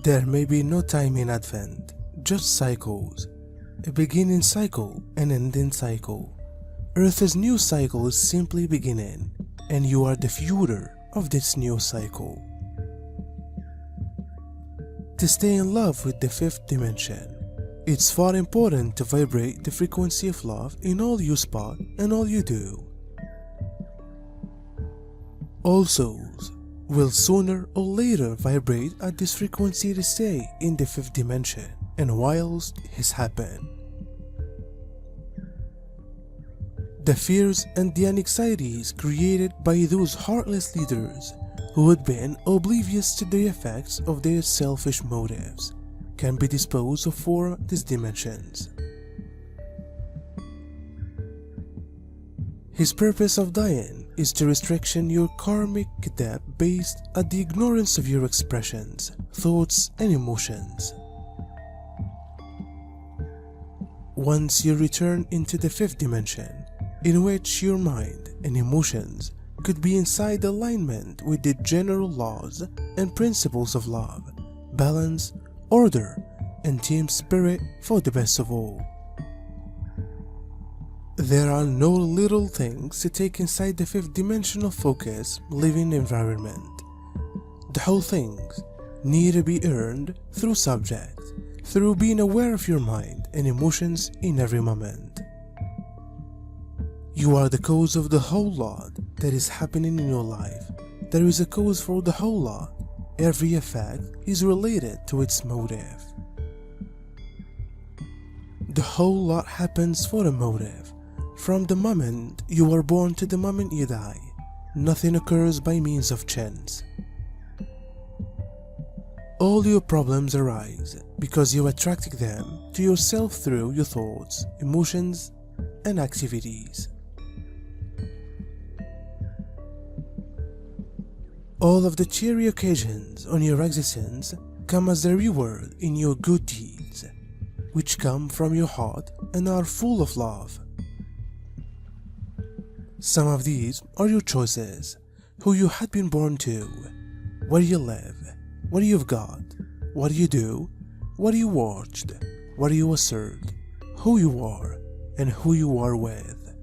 There may be no time in Advent, just cycles. A beginning cycle, an ending cycle. Earth's new cycle is simply beginning, and you are the future of this new cycle. To stay in love with the fifth dimension, it's far important to vibrate the frequency of love in all you spot and all you do. All souls will sooner or later vibrate at this frequency to stay in the fifth dimension, and whilst this happens, the fears and the anxieties created by those heartless leaders who had been oblivious to the effects of their selfish motives can be disposed of for these dimensions. His purpose of dying is to restriction your karmic debt based at the ignorance of your expressions, thoughts and emotions. Once you return into the fifth dimension, in which your mind and emotions could be inside alignment with the general laws and principles of love, balance, order, and team spirit for the best of all. There are no little things to take inside the fifth dimensional focus living environment. The whole things need to be earned through subject, through being aware of your mind and emotions in every moment. You are the cause of the whole lot that is happening in your life. There is a cause for the whole lot. Every effect is related to its motive. The whole lot happens for a motive. From the moment you are born to the moment you die, nothing occurs by means of chance. All your problems arise because you attract them to yourself through your thoughts, emotions, and activities. All of the cheery occasions on your existence come as a reward in your good deeds, which come from your heart and are full of love. Some of these are your choices, who you had been born to, where you live, what you've got, what you do, what you watched, what you assert, who you are, and who you are with.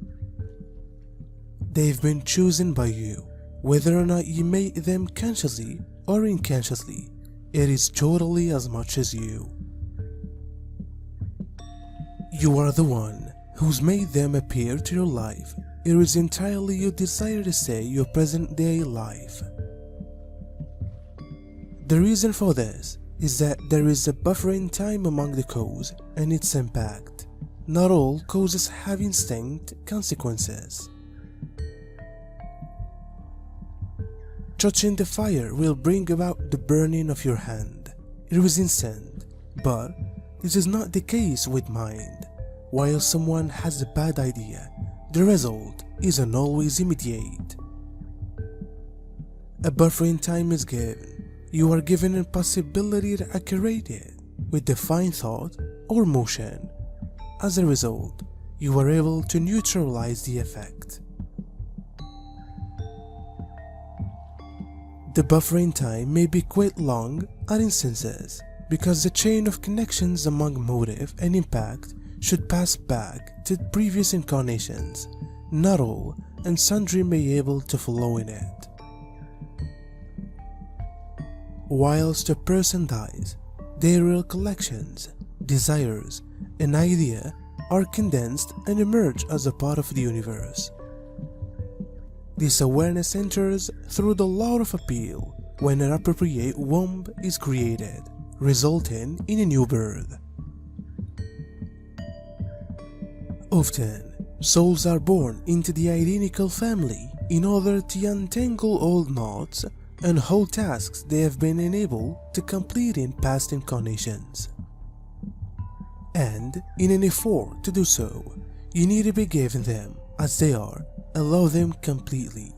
They've been chosen by you, whether or not you made them consciously or unconsciously. It is totally as much as you. You are the one who's made them appear to your life. It is entirely your desire to say your present day life. The reason for this is that there is a buffering time among the cause and its impact. Not all causes have instinct consequences. Touching the fire will bring about the burning of your hand. It is instant, but this is not the case with mind. While someone has a bad idea, the result isn't always immediate. A buffering time is given. You are given a possibility to accurate it with defined thought or motion. As a result, you are able to neutralize the effect. The buffering time may be quite long at instances because the chain of connections among motive and impact should pass back to previous incarnations. Not all and sundry may be able to follow in it. Whilst a person dies, their recollections, desires, and ideas are condensed and emerge as a part of the universe. This awareness enters through the law of appeal when an appropriate womb is created, resulting in a new birth. Often, souls are born into the identical family in order to untangle old knots and hold tasks they have been unable to complete in past incarnations. And in an effort to do so, you need to be given them as they are, allow them completely.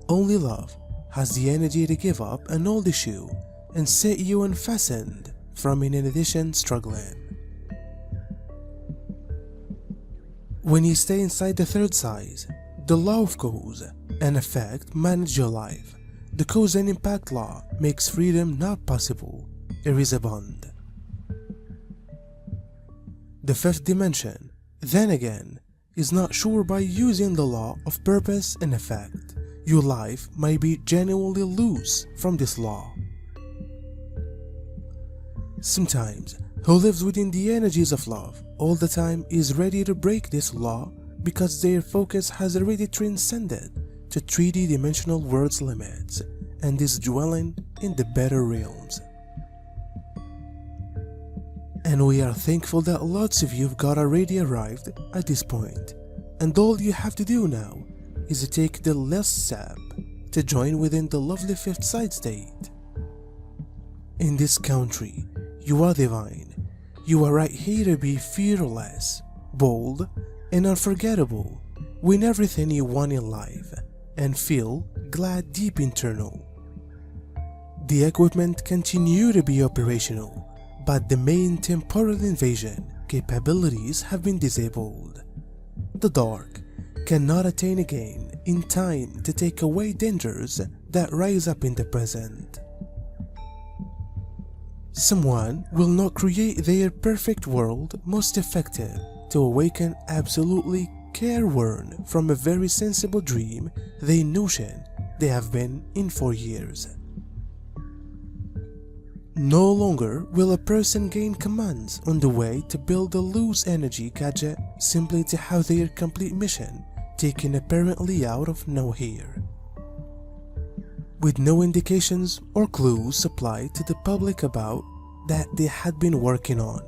Only love has the energy to give up an old issue and set you unfastened from in addition struggling. When you stay inside the third size, the law of cause and effect manage your life. The cause and impact law makes freedom not possible. It is a bond. The fifth dimension, then again, is not sure by using the law of purpose and effect. Your life may be genuinely loose from this law. Sometimes, who lives within the energies of love all the time is ready to break this law because their focus has already transcended to 3D dimensional world's limits and is dwelling in the better realms. And we are thankful that lots of you have got already arrived at this point, and all you have to do now is to take the last step to join within the lovely fifth side state. In this country, you are divine. You are right here to be fearless, bold, and unforgettable. Win everything you want in life and feel glad deep internal. The equipment continue to be operational, but the main temporal invasion capabilities have been disabled. The dark cannot attain again in time to take away dangers that rise up in the present. Someone will not create their perfect world most effective to awaken absolutely careworn from a very sensible dream they notion they have been in for years. No longer will a person gain commands on the way to build a loose energy gadget simply to have their complete mission taken apparently out of nowhere, with no indications or clues supplied to the public about that they had been working on.